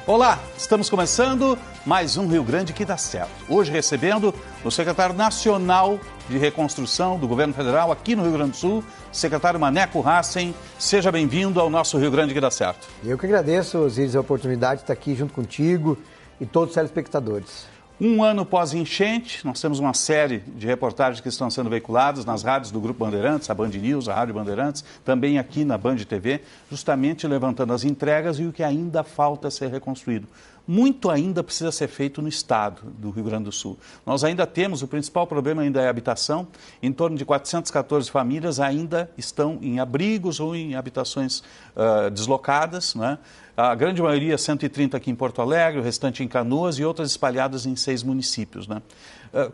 Olá, estamos começando mais um Rio Grande que dá certo. Hoje recebendo o secretário nacional de reconstrução do governo federal aqui no Rio Grande do Sul, secretário Maneco Hassen. Seja bem-vindo ao nosso Rio Grande que dá certo. Eu que agradeço, Osiris, a oportunidade de estar aqui junto contigo e todos os telespectadores. Um ano pós-enchente, nós temos uma série de reportagens que estão sendo veiculadas nas rádios do Grupo Bandeirantes, a Band News, a Rádio Bandeirantes, também aqui na Band TV, justamente levantando as entregas e o que ainda falta ser reconstruído. Muito ainda precisa ser feito no estado do Rio Grande do Sul. Nós ainda temos, o principal problema ainda é a habitação, em torno de 414 famílias ainda estão em abrigos ou em habitações deslocadas, né? A grande maioria, 130 aqui em Porto Alegre, o restante em Canoas e outras espalhadas em 6 municípios, né?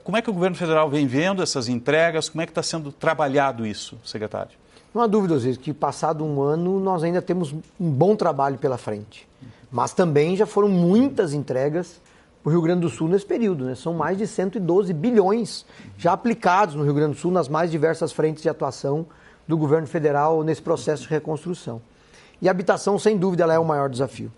Como é que o governo federal vem vendo essas entregas? Como é que está sendo trabalhado isso, secretário? Não há dúvida, Osiris, que passado um ano nós ainda temos um bom trabalho pela frente. Mas também já foram muitas entregas para o Rio Grande do Sul nesse período, né? São mais de 112 bilhões já aplicados no Rio Grande do Sul nas mais diversas frentes de atuação do governo federal nesse processo de reconstrução. E a habitação, sem dúvida, ela é o maior desafio.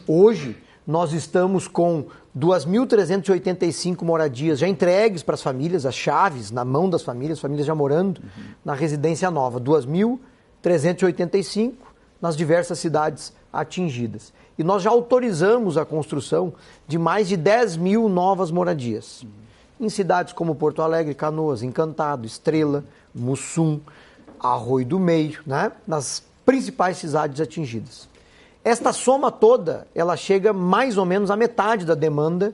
Hoje, nós estamos com 2.385 moradias já entregues para as famílias, as chaves na mão das famílias já morando na residência nova. 2.385 nas diversas cidades atingidas. E nós já autorizamos a construção de mais de 10 mil novas moradias. Em cidades como Porto Alegre, Canoas, Encantado, Estrela, Mussum, Arroio do Meio, né? Nas principais cidades atingidas. Esta soma toda, ela chega mais ou menos à metade da demanda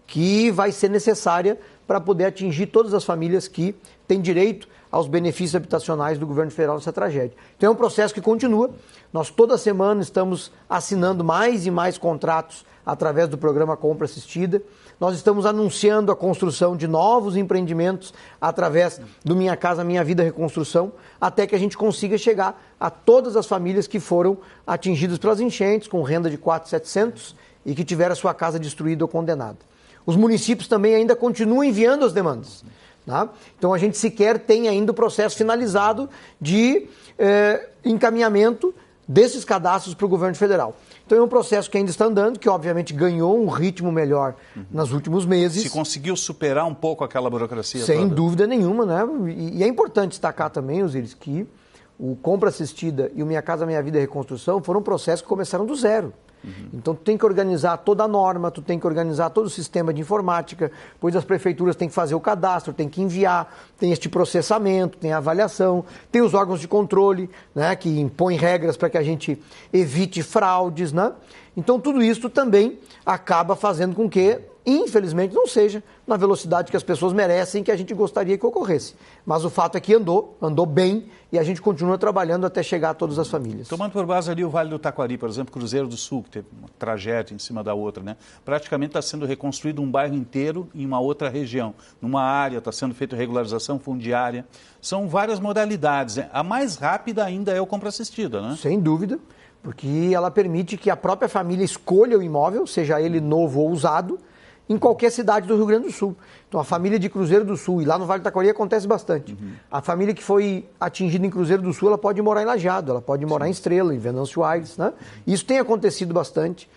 que vai ser necessária para poder atingir todas as famílias que têm direito aos benefícios habitacionais do governo federal nessa tragédia. Então é um processo que continua. Nós toda semana estamos assinando mais e mais contratos através do programa Compra Assistida. Nós estamos anunciando a construção de novos empreendimentos através do Minha Casa Minha Vida Reconstrução, até que a gente consiga chegar a todas as famílias que foram atingidas pelas enchentes, com renda de 4.700 e que tiveram a sua casa destruída ou condenada. Os municípios também ainda continuam enviando as demandas. Tá? Então a gente sequer tem ainda o processo finalizado de encaminhamento desses cadastros para o governo federal. Então é um processo que ainda está andando, que obviamente ganhou um ritmo melhor nos últimos meses. Se conseguiu superar um pouco aquela burocracia Sem toda? dúvida nenhuma, né? E é importante destacar também, Osiris, que o Compra Assistida e o Minha Casa Minha Vida Reconstrução foram processos que começaram do zero. Então tu tem que organizar toda a norma, tu tem que organizar todo o sistema de informática, pois as prefeituras têm que fazer o cadastro, têm que enviar, tem este processamento, tem a avaliação, tem os órgãos de controle, né, que impõem regras para que a gente evite fraudes, né? Então tudo isso também acaba fazendo com que, infelizmente, não seja na velocidade que as pessoas merecem, que a gente gostaria que ocorresse. Mas o fato é que andou bem e a gente continua trabalhando até chegar a todas as famílias. Tomando por base ali o Vale do Taquari, por exemplo, Cruzeiro do Sul, que teve uma tragédia em cima da outra, né? Praticamente está sendo reconstruído um bairro inteiro em uma outra região. Numa área, está sendo feita regularização fundiária. São várias modalidades, né? A mais rápida ainda é o Compra Assistida, né? Sem dúvida, porque ela permite que a própria família escolha o imóvel, seja ele novo ou usado, em qualquer cidade do Rio Grande do Sul. Então a família de Cruzeiro do Sul, e lá no Vale do Taquari acontece bastante. A família que foi atingida em Cruzeiro do Sul, ela pode morar em Lajeado, ela pode morar em Estrela, em Venâncio Aires, né? Isso tem acontecido bastante.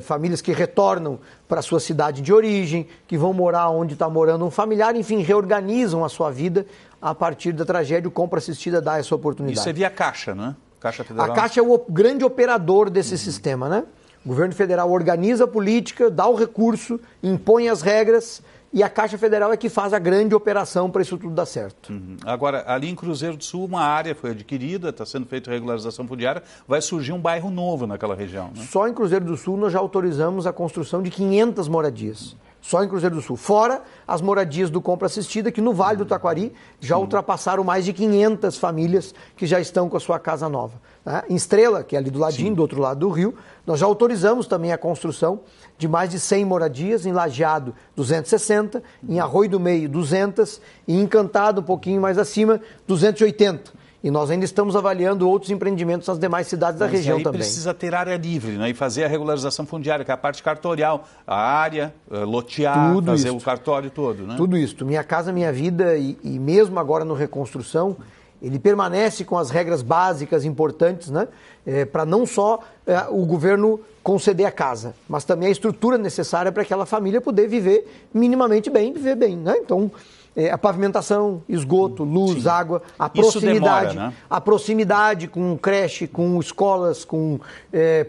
Famílias que retornam para a sua cidade de origem, que vão morar onde está morando um familiar, enfim, reorganizam a sua vida a partir da tragédia. O Compra Assistida dá essa oportunidade. Isso é via Caixa, né? Caixa Federal. A Caixa é o grande operador desse sistema, né? O governo federal organiza a política, dá o recurso, impõe as regras e a Caixa Federal é que faz a grande operação para isso tudo dar certo. Agora, ali em Cruzeiro do Sul, uma área foi adquirida, está sendo feita regularização fundiária, vai surgir um bairro novo naquela região, né? Só em Cruzeiro do Sul nós já autorizamos a construção de 500 moradias. Só em Cruzeiro do Sul. Fora as moradias do Compra Assistida, que no Vale do Taquari já ultrapassaram mais de 500 famílias que já estão com a sua casa nova. Né? Em Estrela, que é ali do ladinho, do outro lado do rio, nós já autorizamos também a construção de mais de 100 moradias, em Lajeado 260, em Arroio do Meio 200 e em Encantado, um pouquinho mais acima, 280. E nós ainda estamos avaliando outros empreendimentos nas demais cidades da região aí também. Precisa ter área livre, né? E fazer a regularização fundiária, que é a parte cartorial, a área, lotear, Tudo fazer isso. o cartório todo, né? Tudo isso. Minha Casa Minha Vida e mesmo agora no Reconstrução, ele permanece com as regras básicas importantes, né? Para não só o governo conceder a casa, mas também a estrutura necessária para aquela família poder viver minimamente bem, viver bem, né? Então, a pavimentação, esgoto, luz, Sim. água, a Isso proximidade, demora, né? a proximidade com creche, com escolas, com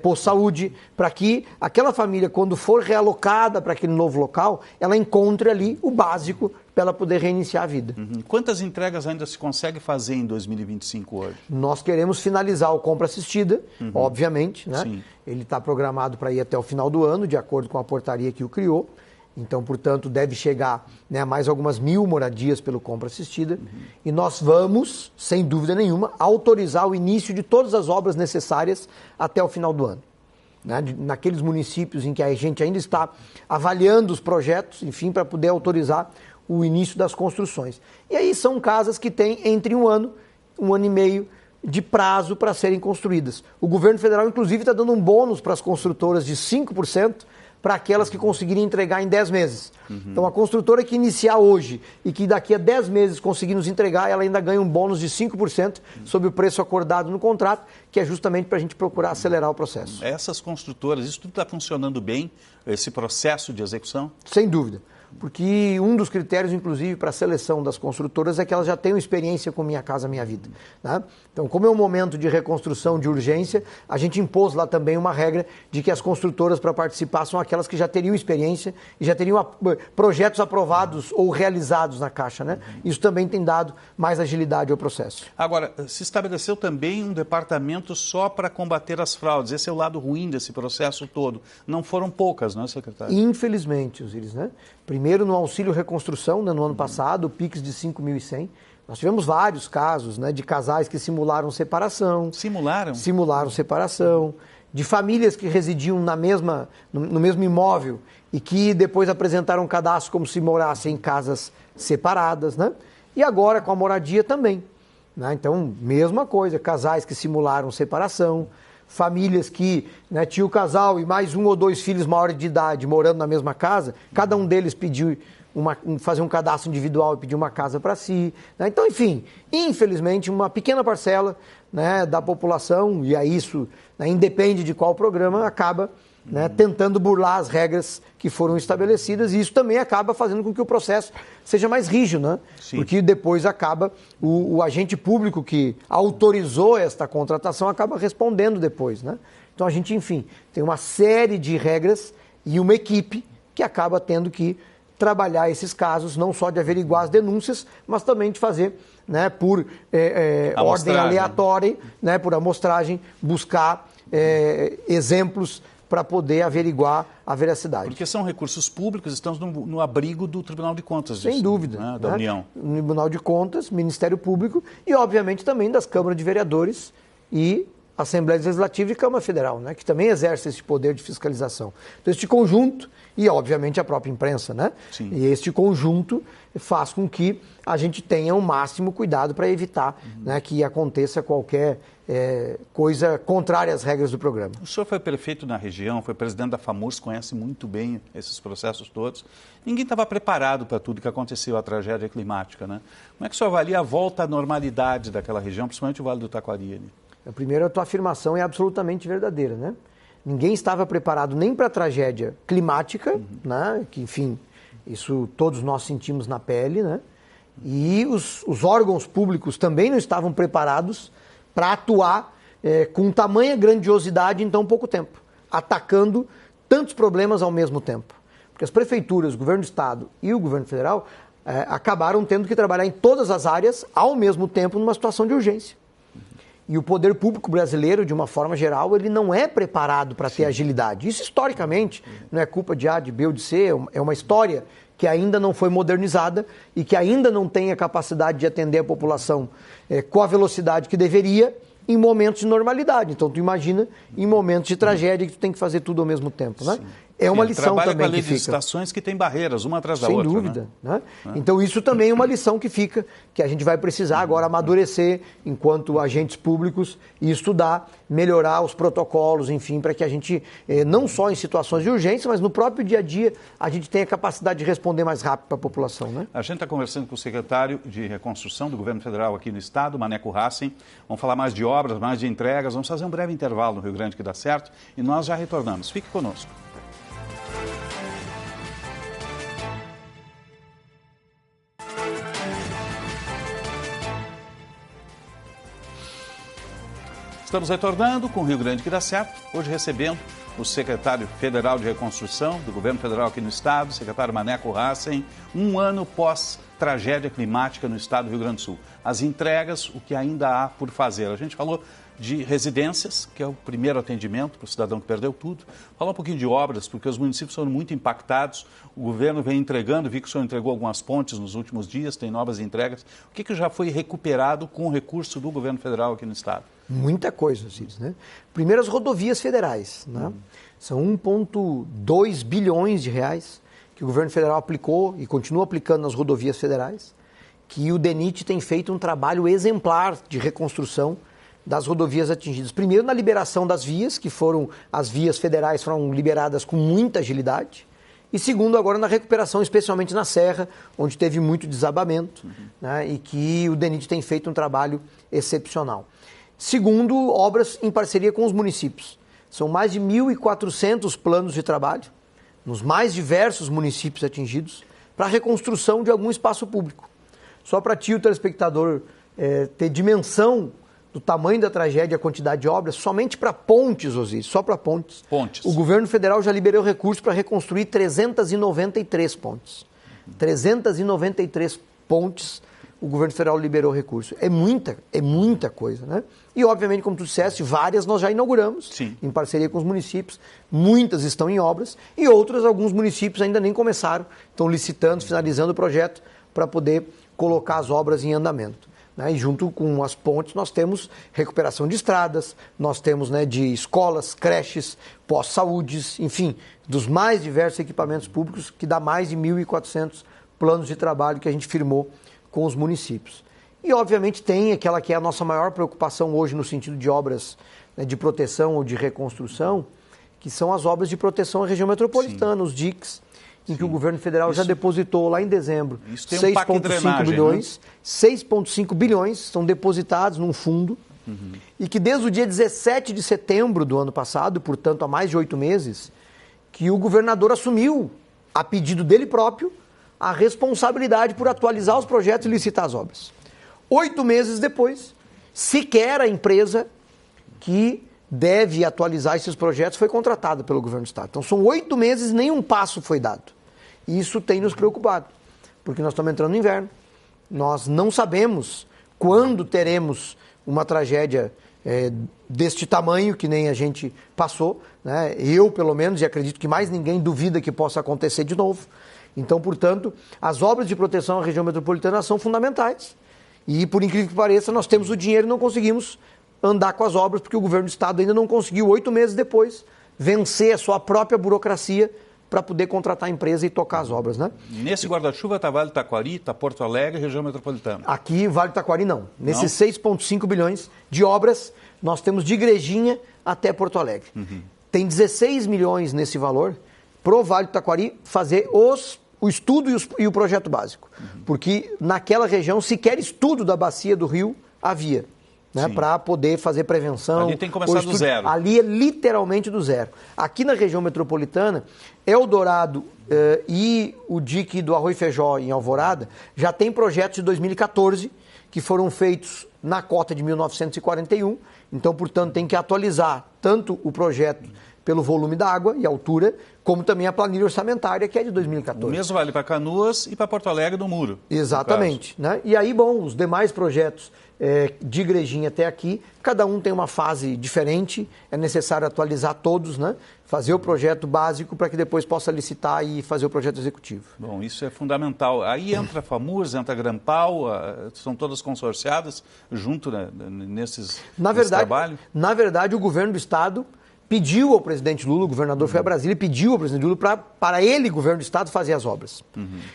posto de saúde, para que aquela família, quando for realocada para aquele novo local, ela encontre ali o básico para ela poder reiniciar a vida. Quantas entregas ainda se consegue fazer em 2025 hoje? Nós queremos finalizar o compra assistida, obviamente, né? Sim. Ele está programado para ir até o final do ano, de acordo com a portaria que o criou. Então, portanto, deve chegar, né, a mais algumas 1.000 moradias pelo compra assistida. E nós vamos, sem dúvida nenhuma, autorizar o início de todas as obras necessárias até o final do ano. Né? Naqueles municípios em que a gente ainda está avaliando os projetos, enfim, para poder autorizar o início das construções. E aí são casas que têm entre 1 ano, 1 ano e meio de prazo para serem construídas. O governo federal, inclusive, está dando um bônus para as construtoras de 5%, para aquelas que conseguirem entregar em 10 meses. Então, a construtora que iniciar hoje e que daqui a 10 meses conseguir nos entregar, ela ainda ganha um bônus de 5% sobre o preço acordado no contrato, que é justamente para a gente procurar acelerar o processo. Essas construtoras, isso tudo está funcionando bem, esse processo de execução? Sem dúvida. Porque um dos critérios, inclusive, para a seleção das construtoras é que elas já tenham experiência com Minha Casa Minha Vida. Né? Então, como é um momento de reconstrução de urgência, a gente impôs lá também uma regra de que as construtoras para participar são aquelas que já teriam experiência e já teriam projetos aprovados ou realizados na Caixa. Né? Isso também tem dado mais agilidade ao processo. Agora, se estabeleceu também um departamento só para combater as fraudes. Esse é o lado ruim desse processo todo. Não foram poucas, não é, secretário? Infelizmente, Osiris, né? Primeiro no Auxílio Reconstrução, né, no ano passado, o PIX de 5.100. Nós tivemos vários casos, né, de casais que simularam separação. Simularam? Simularam separação. De famílias que residiam no mesmo imóvel e que depois apresentaram cadastro como se morassem em casas separadas. Né? E agora com a moradia também. Né? Então, mesma coisa, casais que simularam separação. Famílias que, né, tinha o casal e mais 1 ou 2 filhos maiores de idade morando na mesma casa, cada um deles pediu fazer um cadastro individual e pedir uma casa para si. Né? Então, enfim, infelizmente, uma pequena parcela, né, da população, e aí isso, né, independe de qual programa, acaba, né, tentando burlar as regras que foram estabelecidas, e isso também acaba fazendo com que o processo seja mais rígido, né? Porque depois acaba o agente público que autorizou esta contratação acaba respondendo depois, né? Então a gente, enfim, tem uma série de regras e uma equipe que acaba tendo que trabalhar esses casos, não só de averiguar as denúncias, mas também de fazer, né, por ordem aleatória, né, por amostragem, buscar exemplos para poder averiguar a veracidade. Porque são recursos públicos, estamos no abrigo do Tribunal de Contas. Sem dúvida. Né, da União. No Tribunal de Contas, Ministério Público e, obviamente, também das câmaras de vereadores e Assembleia Legislativa e Câmara Federal, né, que também exerce esse poder de fiscalização. Então, este conjunto, e, obviamente, a própria imprensa, né? Sim. E este conjunto faz com que a gente tenha o máximo cuidado para evitar, né, que aconteça qualquer coisa contrária às regras do programa. O senhor foi prefeito na região, foi presidente da FAMURS, conhece muito bem esses processos todos. Ninguém estava preparado para tudo que aconteceu, a tragédia climática, né? Como é que o senhor avalia a volta à normalidade daquela região, principalmente o Vale do Taquari? Né? Primeiro, a tua afirmação é absolutamente verdadeira, né? Ninguém estava preparado nem para a tragédia climática, né? Que, enfim, isso todos nós sentimos na pele, né? E os órgãos públicos também não estavam preparados para atuar com tamanha grandiosidade em tão pouco tempo, atacando tantos problemas ao mesmo tempo. Porque as prefeituras, o governo do estado e o governo federal acabaram tendo que trabalhar em todas as áreas ao mesmo tempo numa situação de urgência. E o poder público brasileiro, de uma forma geral, ele não é preparado para ter agilidade. Isso, historicamente, não é culpa de A, de B ou de C, é uma história que ainda não foi modernizada e que ainda não tem a capacidade de atender a população com a velocidade que deveria em momentos de normalidade. Então, tu imagina em momentos de tragédia que tu tem que fazer tudo ao mesmo tempo, né? é uma lição trabalha também com a lei que de fica. licitações que tem barreiras, uma atrás da Sem outra. dúvida. Né? Então, isso também é uma lição que fica, que a gente vai precisar agora amadurecer enquanto agentes públicos e estudar, melhorar os protocolos, enfim, para que a gente, não só em situações de urgência, mas no próprio dia a dia, a gente tenha capacidade de responder mais rápido para a população. Né? A gente está conversando com o secretário de Reconstrução do Governo Federal aqui no Estado, Maneco Hassen. Vamos falar mais de obras, mais de entregas. Vamos fazer um breve intervalo no Rio Grande que dá certo e nós já retornamos. Fique conosco. Estamos retornando com o Rio Grande que dá certo, hoje recebendo o secretário federal de Reconstrução do Governo Federal aqui no Estado, o secretário Maneco Hassen, um ano pós-tragédia climática no Estado do Rio Grande do Sul. As entregas, o que ainda há por fazer. A gente falou de residências, que é o primeiro atendimento para o cidadão que perdeu tudo. Falar um pouquinho de obras, porque os municípios foram muito impactados. O governo vem entregando, vi que o senhor entregou algumas pontes nos últimos dias, tem novas entregas. O que já foi recuperado com o recurso do governo federal aqui no Estado? Muita coisa, Cid, né? Primeiro, as rodovias federais, né? São 1,2 bilhões de reais que o governo federal aplicou e continua aplicando nas rodovias federais, que o DENIT tem feito um trabalho exemplar de reconstrução das rodovias atingidas. Primeiro, na liberação das vias, que as vias federais foram liberadas com muita agilidade. E segundo, agora na recuperação, especialmente na Serra, onde teve muito desabamento, né, e que o DENIT tem feito um trabalho excepcional. Segundo, obras em parceria com os municípios. São mais de 1.400 planos de trabalho, nos mais diversos municípios atingidos, para a reconstrução de algum espaço público. Só para ti, o telespectador, ter dimensão do tamanho da tragédia, a quantidade de obras, somente para pontes, Osíris, só para pontes. O governo federal já liberou recursos para reconstruir 393 pontes. 393 pontes o governo federal liberou recurso. É muita coisa, né? E, obviamente, como tu disseste, várias nós já inauguramos, sim, em parceria com os municípios. Muitas estão em obras e outras, alguns municípios ainda nem começaram, estão licitando, finalizando o projeto para poder colocar as obras em andamento. E junto com as pontes nós temos recuperação de estradas, nós temos, né, de escolas, creches, pós-saúdes, enfim, dos mais diversos equipamentos públicos, que dá mais de 1.400 planos de trabalho que a gente firmou com os municípios. E, obviamente, tem aquela que é a nossa maior preocupação hoje no sentido de obras, né, de proteção ou de reconstrução, que são as obras de proteção à região metropolitana, sim, os DICs, em que o governo federal já depositou lá em dezembro 6,5 bilhões, né? 6,5 bilhões estão depositados num fundo, e que desde o dia 17 de setembro do ano passado, portanto há mais de 8 meses, que o governador assumiu, a pedido dele próprio, a responsabilidade por atualizar os projetos e licitar as obras. 8 meses depois, sequer a empresa que deve atualizar esses projetos foi contratada pelo governo do Estado. Então são 8 meses e nenhum passo foi dado. E isso tem nos preocupado, porque nós estamos entrando no inverno. Nós não sabemos quando teremos uma tragédia deste tamanho, que nem a gente passou, né? Eu, pelo menos, e acredito que mais ninguém duvida que possa acontecer de novo. Então, portanto, as obras de proteção à região metropolitana são fundamentais. E, por incrível que pareça, nós temos o dinheiro e não conseguimos andar com as obras, porque o governo do Estado ainda não conseguiu, 8 meses depois, vencer a sua própria burocracia para poder contratar a empresa e tocar as obras, né? Nesse guarda-chuva está Vale do Taquari, está Porto Alegre, região metropolitana. Aqui, Vale do Taquari, não. Nesses 6,5 bilhões de obras, nós temos de Igrejinha até Porto Alegre. Tem 16 milhões nesse valor pro Vale do Taquari fazer o estudo e o projeto básico. Porque naquela região, sequer estudo da bacia do rio havia, né, para poder fazer prevenção. Ali tem que começar do zero. Ali é literalmente do zero. Aqui na região metropolitana, Eldorado e o DIC do Arroio Feijó em Alvorada já tem projetos de 2014 que foram feitos na cota de 1941. Então, portanto, tem que atualizar tanto o projeto pelo volume da água e altura, como também a planilha orçamentária, que é de 2014. O mesmo vale para Canoas e para Porto Alegre do Muro. Exatamente. Né? E aí, bom, os demais projetos de Igrejinha até aqui, cada um tem uma fase diferente, é necessário atualizar todos, né? Fazer o projeto básico para que depois possa licitar e fazer o projeto executivo. Bom, isso é fundamental. Aí entra a FAMURS, entra a Grampal, são todas consorciadas junto, né, nesse trabalho? Na verdade, o governo do Estado pediu ao presidente Lula, o governador foi a Brasília e pediu ao presidente Lula para ele, governo do estado, fazer as obras.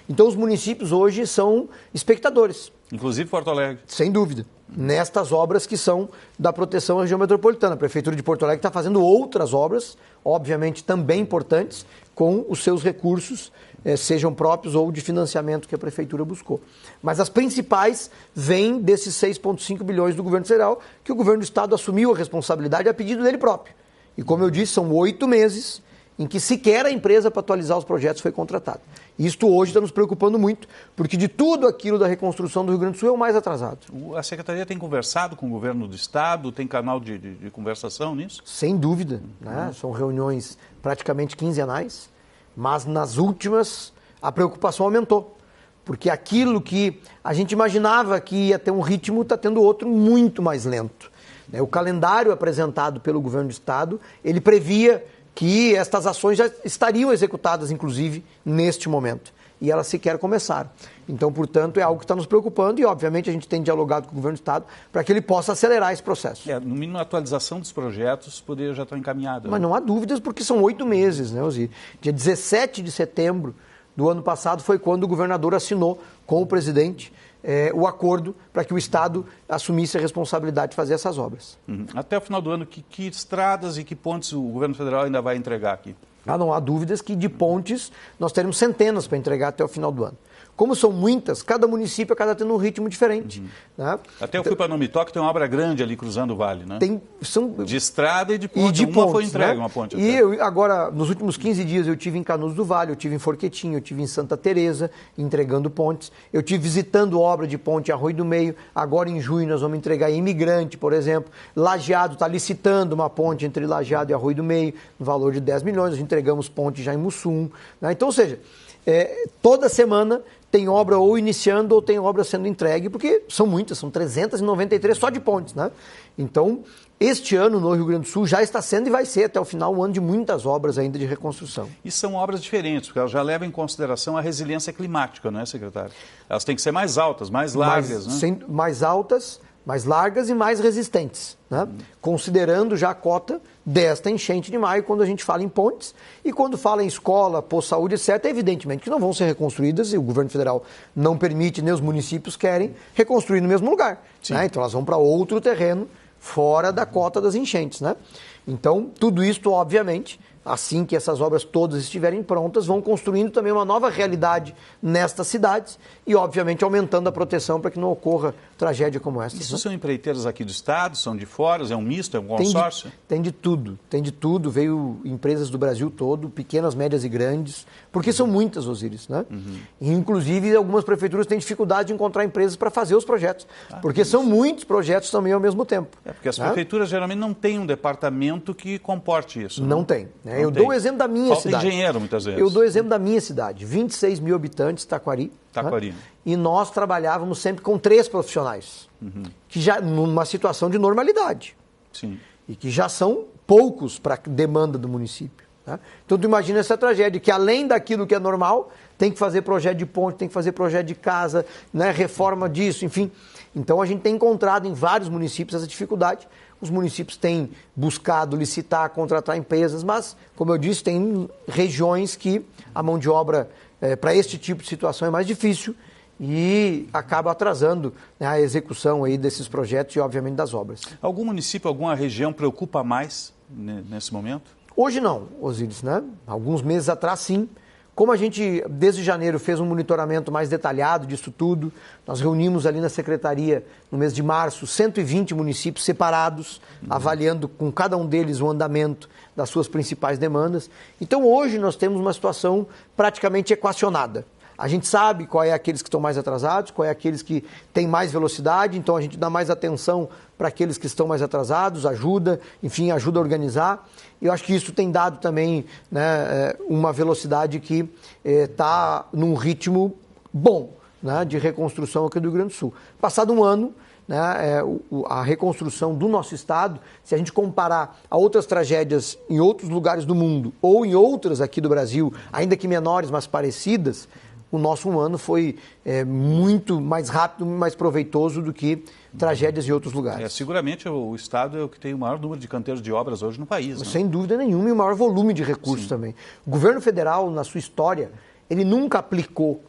Então os municípios hoje são espectadores. Inclusive Porto Alegre. Sem dúvida. Nestas obras que são da proteção à região metropolitana. A Prefeitura de Porto Alegre está fazendo outras obras, obviamente também importantes, com os seus recursos, sejam próprios ou de financiamento que a Prefeitura buscou. Mas as principais vêm desses 6,5 bilhões do governo federal, que o governo do estado assumiu a responsabilidade a pedido dele próprio. E como eu disse, são 8 meses em que sequer a empresa para atualizar os projetos foi contratada. Isto hoje está nos preocupando muito, porque de tudo aquilo da reconstrução do Rio Grande do Sul é o mais atrasado. A Secretaria tem conversado com o governo do estado, tem canal de conversação nisso? Sem dúvida, né? São reuniões praticamente quinzenais, mas nas últimas a preocupação aumentou, porque aquilo que a gente imaginava que ia ter um ritmo está tendo outro muito mais lento. O calendário apresentado pelo governo do estado, ele previa que estas ações já estariam executadas, inclusive, neste momento. E elas sequer começaram. Então, portanto, é algo que está nos preocupando e, obviamente, a gente tem dialogado com o governo do estado para que ele possa acelerar esse processo. No mínimo, a atualização dos projetos poderia já estar encaminhada. Mas não há dúvidas, porque são 8 meses, né, Osiris? Dia 17 de setembro do ano passado foi quando o governador assinou com o presidente o acordo para que o estado assumisse a responsabilidade de fazer essas obras. Até o final do ano, que estradas e que pontes o governo federal ainda vai entregar aqui? Não há dúvidas que de pontes nós teremos centenas para entregar até o final do ano. Como são muitas, cada município acaba tendo um ritmo diferente. Né? Até eu fui para Nomitoque, tem uma obra grande ali cruzando o vale, né? De estrada e de ponte. E de uma pontes, foi entregue, né? uma ponte. E eu, agora, nos últimos 15 dias, eu tive em Canudos do Vale, eu tive em Forquetinha, eu tive em Santa Teresa, entregando pontes. Eu tive visitando obra de ponte Arroio do Meio. Agora, em junho, nós vamos entregar em Imigrante, por exemplo. Lajeado está licitando uma ponte entre Lajeado e Arroio do Meio, no valor de 10 milhões. Nós entregamos ponte já em Mussum. Né? Então, ou seja, toda semana tem obra ou iniciando ou tem obra sendo entregue, porque são muitas, são 393 só de pontes, né? Então, este ano no Rio Grande do Sul já está sendo e vai ser até o final um ano de muitas obras ainda de reconstrução. E são obras diferentes, porque elas já levam em consideração a resiliência climática, não é, secretário? Elas têm que ser mais altas, mais largas, né? Mais altas, mais largas e mais resistentes, né? Considerando já a cota desta enchente de maio, quando a gente fala em pontes, e quando fala em escola, posto de saúde, etc., evidentemente que não vão ser reconstruídas, e o governo federal não permite, nem os municípios querem reconstruir no mesmo lugar. Né? Então elas vão para outro terreno, fora da cota das enchentes. Né? Então, tudo isso, obviamente, assim que essas obras todas estiverem prontas, vão construindo também uma nova realidade nestas cidades e, obviamente, aumentando a proteção para que não ocorra tragédia como essa. Isso são empreiteiras aqui do estado, são de fora, é um misto, é um consórcio? Tem de tudo. Veio empresas do Brasil todo, pequenas, médias e grandes, porque são muitas, Osiris, né? E, inclusive, algumas prefeituras têm dificuldade de encontrar empresas para fazer os projetos, porque são muitos projetos também ao mesmo tempo. Porque as prefeituras geralmente não têm um departamento que comporte isso. Não tem. Né? Eu dou o exemplo da minha cidade. Falta engenheiro, muitas vezes. Eu dou o exemplo da minha cidade. 26 mil habitantes, Taquari. Né? E nós trabalhávamos sempre com 3 profissionais, que já numa situação de normalidade. Sim. E que já são poucos para a demanda do município. Né? Então, tu imagina essa tragédia, que além daquilo que é normal, tem que fazer projeto de ponte, tem que fazer projeto de casa, né? Reforma disso, enfim. Então, a gente tem encontrado em vários municípios essa dificuldade. Os municípios têm buscado licitar, contratar empresas, mas, como eu disse, tem regiões que a mão de obra para este tipo de situação é mais difícil e acaba atrasando, né, a execução aí desses projetos e, obviamente, das obras. Algum município, alguma região preocupa mais nesse momento? Hoje não, Osiris, né? Alguns meses atrás, sim. Como a gente, desde janeiro, fez um monitoramento mais detalhado disso tudo, nós reunimos ali na Secretaria, no mês de março, 120 municípios separados, avaliando com cada um deles o andamento das suas principais demandas. Então, hoje, nós temos uma situação praticamente equacionada. A gente sabe qual é aqueles que estão mais atrasados, qual é aqueles que têm mais velocidade, então a gente dá mais atenção para aqueles que estão mais atrasados, ajuda a organizar. E eu acho que isso tem dado também, né, uma velocidade que está num ritmo bom, né, de reconstrução aqui do Rio Grande do Sul. Passado um ano, né, a reconstrução do nosso estado, se a gente comparar a outras tragédias em outros lugares do mundo ou em outras aqui do Brasil, ainda que menores, mas parecidas, o nosso um ano foi muito mais rápido, mais proveitoso do que tragédias em outros lugares. Seguramente o Estado é o que tem o maior número de canteiros de obras hoje no país. Né? Sem dúvida nenhuma, e o maior volume de recursos também. O governo federal, na sua história, ele nunca aplicou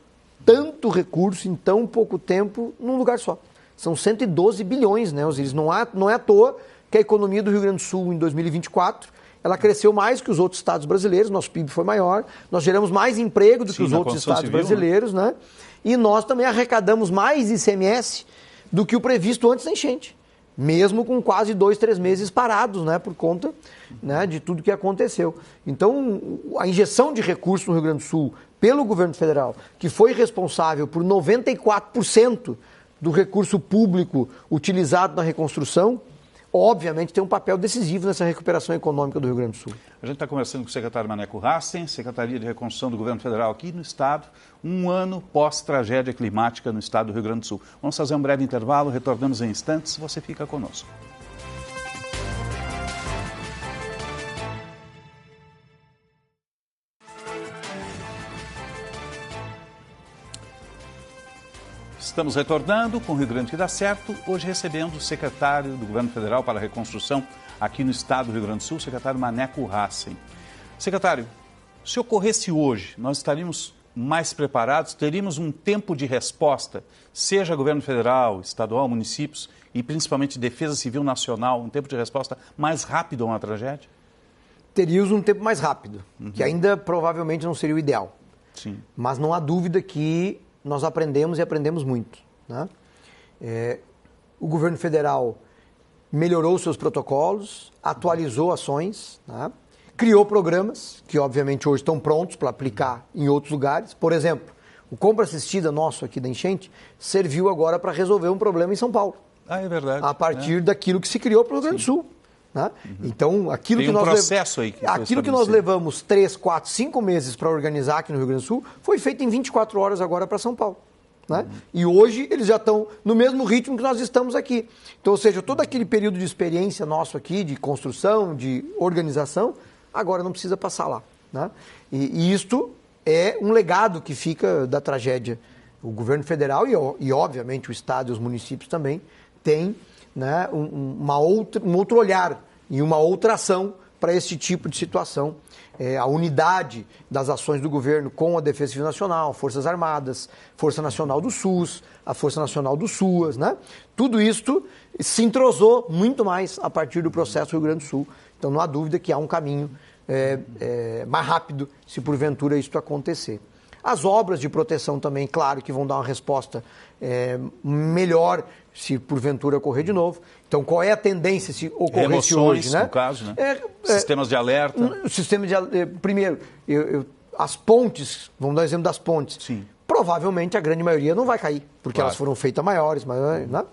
tanto recurso em tão pouco tempo num lugar só. São 112 bilhões, né, Osiris? Não é à toa que a economia do Rio Grande do Sul, em 2024, ela cresceu mais que os outros estados brasileiros, nosso PIB foi maior, nós geramos mais emprego do que os outros estados brasileiros, né? E nós também arrecadamos mais ICMS do que o previsto antes da enchente, mesmo com quase 2, 3 meses parados, né, por conta, né, de tudo que aconteceu. Então, a injeção de recursos no Rio Grande do Sul pelo governo federal, que foi responsável por 94% do recurso público utilizado na reconstrução, obviamente tem um papel decisivo nessa recuperação econômica do Rio Grande do Sul. A gente está conversando com o secretário Maneco Hassen, Secretaria de Reconstrução do Governo Federal aqui no Estado, um ano pós-tragédia climática no Estado do Rio Grande do Sul. Vamos fazer um breve intervalo, retornamos em instantes, você fica conosco. Estamos retornando com o Rio Grande que dá certo, hoje recebendo o secretário do Governo Federal para a Reconstrução aqui no Estado do Rio Grande do Sul, o secretário Maneco Hassen. Secretário, se ocorresse hoje, nós estaríamos mais preparados, teríamos um tempo de resposta, seja governo federal, estadual, municípios e principalmente Defesa Civil Nacional, um tempo de resposta mais rápido a uma tragédia? Teríamos um tempo mais rápido, que ainda provavelmente não seria o ideal. Sim. Mas não há dúvida que nós aprendemos e aprendemos muito. Né? O governo federal melhorou seus protocolos, atualizou ações, né? Criou programas que obviamente hoje estão prontos para aplicar em outros lugares. Por exemplo, o Compra Assistida nosso aqui da enchente serviu agora para resolver um problema em São Paulo. Ah, é verdade. A partir daquilo que se criou para o Rio Grande do Sul. Né? Então, aquilo tem que nós processo aí que aquilo que nós levamos 3, 4, 5 meses para organizar aqui no Rio Grande do Sul foi feito em 24 horas agora para São Paulo. Né? E hoje eles já estão no mesmo ritmo que nós estamos aqui. Então, ou seja, todo aquele período de experiência nosso aqui, de construção, de organização, agora não precisa passar lá. Né? E isto é um legado que fica da tragédia. O governo federal e obviamente, o Estado e os municípios também têm, né, um outro olhar e uma outra ação para esse tipo de situação. A unidade das ações do governo com a Defesa Civil Nacional, Forças Armadas, Força Nacional do SUS, a Força Nacional do SUAS, né? Tudo isto se entrosou muito mais a partir do processo Rio Grande do Sul. Então não há dúvida que há um caminho mais rápido se porventura isso acontecer. As obras de proteção também, claro, que vão dar uma resposta melhor se porventura ocorrer de novo. Então, qual é a tendência se ocorresse hoje? Né? No caso, né? Sistemas de alerta. Primeiro, as pontes, vamos dar um exemplo das pontes. Sim. Provavelmente a grande maioria não vai cair, porque elas foram feitas maiores. Né?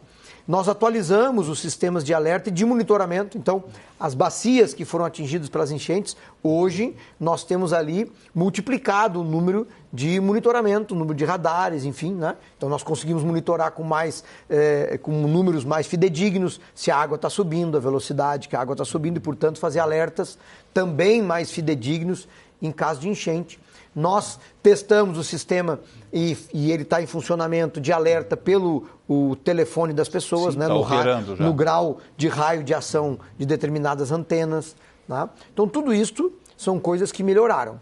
Nós atualizamos os sistemas de alerta e de monitoramento. Então, as bacias que foram atingidas pelas enchentes, hoje nós temos ali multiplicado o número de monitoramento, o número de radares, enfim. Né? Então, nós conseguimos monitorar com números mais fidedignos se a água está subindo, a velocidade que a água está subindo e, portanto, fazer alertas também mais fidedignos em caso de enchente. Nós testamos o sistema e ele está em funcionamento de alerta pelo o telefone das pessoas, sim, né, no grau de raio de ação de determinadas antenas. Né? Então, tudo isto são coisas que melhoraram.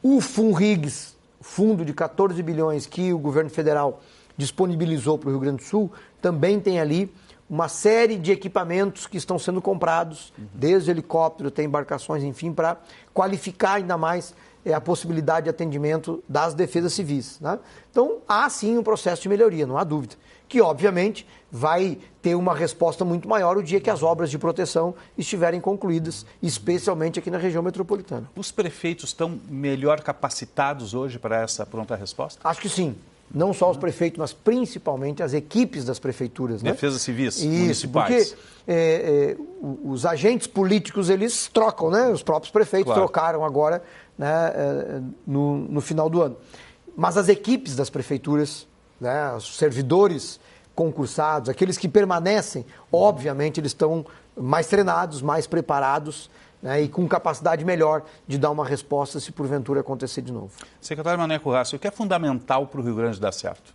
O FUNRIGS, fundo de 14 bilhões que o governo federal disponibilizou para o Rio Grande do Sul, também tem ali uma série de equipamentos que estão sendo comprados, desde helicóptero até embarcações, enfim, para qualificar ainda mais a possibilidade de atendimento das defesas civis. Né? Então, há sim um processo de melhoria, não há dúvida, que obviamente vai ter uma resposta muito maior o dia que as obras de proteção estiverem concluídas, especialmente aqui na região metropolitana. Os prefeitos estão melhor capacitados hoje para essa pronta resposta? Acho que sim. Não só os prefeitos, mas principalmente as equipes das prefeituras. Né? Defesas civis municipais. Porque os agentes políticos, eles trocam, né? Os próprios prefeitos trocaram agora, né, no final do ano. Mas as equipes das prefeituras, né, os servidores concursados, aqueles que permanecem, obviamente eles estão mais treinados, mais preparados, né, e com capacidade melhor de dar uma resposta se porventura acontecer de novo. Secretário Maneco Rassi, o que é fundamental para o Rio Grande dar certo?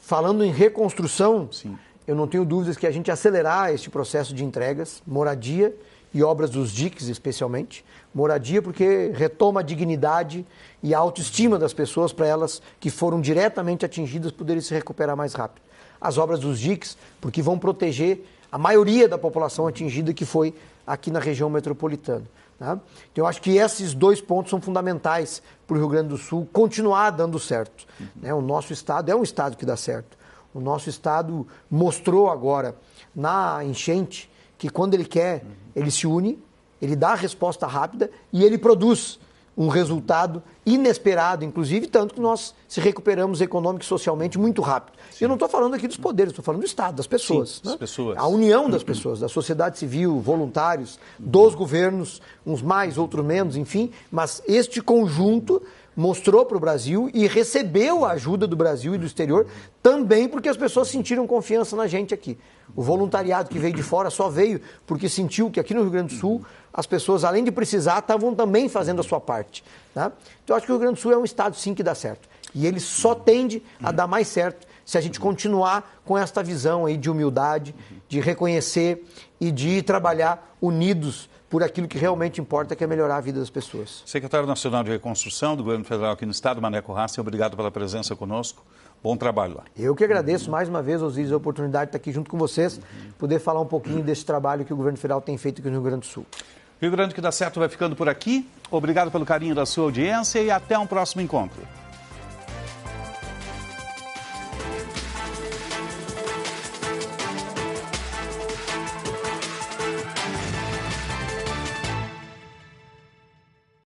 Falando em reconstrução, Sim. Eu não tenho dúvidas que a gente acelerar este processo de entregas, moradia e obras dos diques especialmente. Moradia porque retoma a dignidade e a autoestima das pessoas para elas que foram diretamente atingidas poderem se recuperar mais rápido. As obras dos diques porque vão proteger a maioria da população atingida que foi aqui na região metropolitana. Tá? Então eu acho que esses 2 pontos são fundamentais para o Rio Grande do Sul continuar dando certo. O nosso estado é um estado que dá certo. O nosso estado mostrou agora na enchente que quando ele quer, ele se une, ele dá a resposta rápida e ele produz um resultado inesperado, inclusive, tanto que nós se recuperamos econômico e socialmente muito rápido. Sim. Eu não estou falando aqui dos poderes, estou falando do Estado, das pessoas. Sim, das pessoas. A união das pessoas, da sociedade civil, voluntários, dos governos, uns mais, outros menos, enfim, mas este conjunto mostrou para o Brasil e recebeu a ajuda do Brasil e do exterior também porque as pessoas sentiram confiança na gente aqui. O voluntariado que veio de fora só veio porque sentiu que aqui no Rio Grande do Sul as pessoas, além de precisar, estavam também fazendo a sua parte. Tá? Então, eu acho que o Rio Grande do Sul é um estado, sim, que dá certo. E ele só tende a dar mais certo se a gente continuar com esta visão aí de humildade, de reconhecer e de trabalhar unidos por aquilo que realmente importa, que é melhorar a vida das pessoas. Secretário Nacional de Reconstrução do Governo Federal aqui no Estado, Maneco Rassi, obrigado pela presença conosco. Bom trabalho lá. Eu que agradeço mais uma vez, Osiris, a oportunidade de estar aqui junto com vocês, poder falar um pouquinho desse trabalho que o Governo Federal tem feito aqui no Rio Grande do Sul. Rio Grande que dá certo vai ficando por aqui. Obrigado pelo carinho da sua audiência e até um próximo encontro.